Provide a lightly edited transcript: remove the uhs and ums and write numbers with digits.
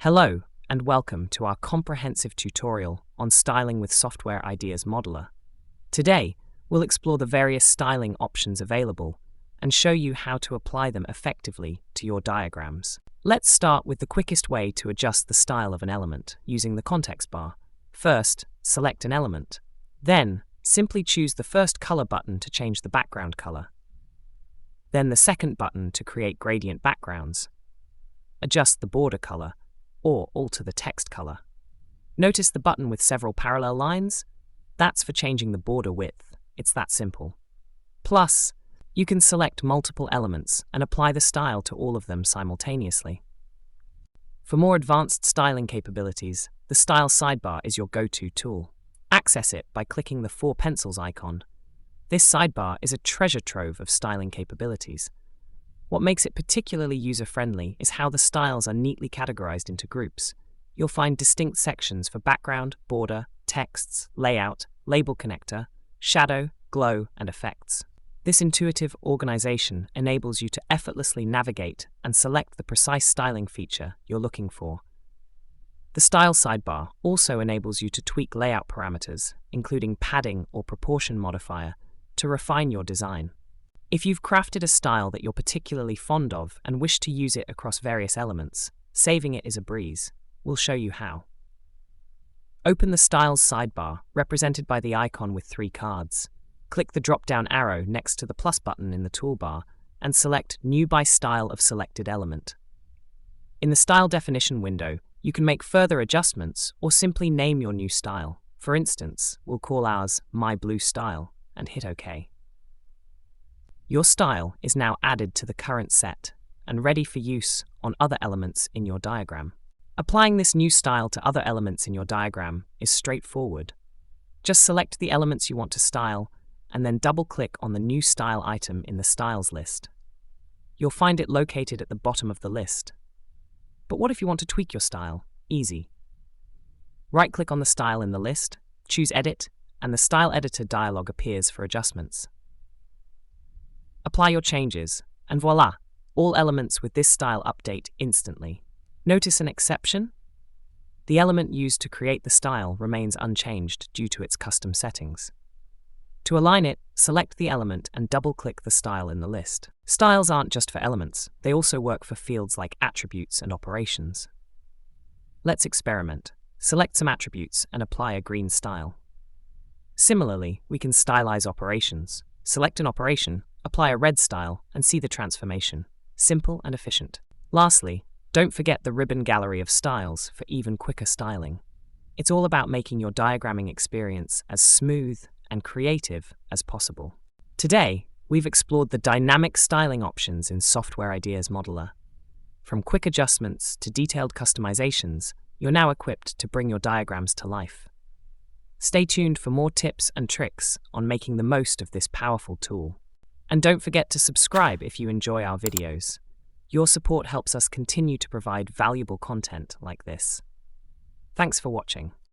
Hello, and welcome to our comprehensive tutorial on styling with Software Ideas Modeler. Today, we'll explore the various styling options available and show you how to apply them effectively to your diagrams. Let's start with the quickest way to adjust the style of an element using the context bar. First, select an element. Then, simply choose the first color button to change the background color. Then the second button to create gradient backgrounds. Adjust the border color, or alter the text color. Notice the button with several parallel lines? That's for changing the border width. It's that simple. Plus, you can select multiple elements and apply the style to all of them simultaneously. For more advanced styling capabilities, the Style Sidebar is your go-to tool. Access it by clicking the 4 pencils icon. This sidebar is a treasure trove of styling capabilities. What makes it particularly user-friendly is how the styles are neatly categorized into groups. You'll find distinct sections for background, border, texts, layout, label connector, shadow, glow, and effects. This intuitive organization enables you to effortlessly navigate and select the precise styling feature you're looking for. The Style Sidebar also enables you to tweak layout parameters, including padding or proportion modifier, to refine your design. If you've crafted a style that you're particularly fond of and wish to use it across various elements, saving it is a breeze. We'll show you how. Open the Styles sidebar, represented by the icon with 3 cards. Click the drop-down arrow next to the plus button in the toolbar and select New by Style of Selected Element. In the Style Definition window, you can make further adjustments or simply name your new style. For instance, we'll call ours My Blue Style and hit OK. Your style is now added to the current set and ready for use on other elements in your diagram. Applying this new style to other elements in your diagram is straightforward. Just select the elements you want to style and then double-click on the new style item in the Styles list. You'll find it located at the bottom of the list. But what if you want to tweak your style? Easy. Right-click on the style in the list, choose Edit, and the Style Editor dialog appears for adjustments. Apply your changes, and voila, all elements with this style update instantly. Notice an exception? The element used to create the style remains unchanged due to its custom settings. To align it, select the element and double-click the style in the list. Styles aren't just for elements, they also work for fields like attributes and operations. Let's experiment. Select some attributes and apply a green style. Similarly, we can stylize operations. Select an operation, apply a red style, and see the transformation. Simple and efficient. Lastly, don't forget the ribbon gallery of styles for even quicker styling. It's all about making your diagramming experience as smooth and creative as possible. Today, we've explored the dynamic styling options in Software Ideas Modeler. From quick adjustments to detailed customizations, you're now equipped to bring your diagrams to life. Stay tuned for more tips and tricks on making the most of this powerful tool. And don't forget to subscribe if you enjoy our videos. Your support helps us continue to provide valuable content like this. Thanks for watching.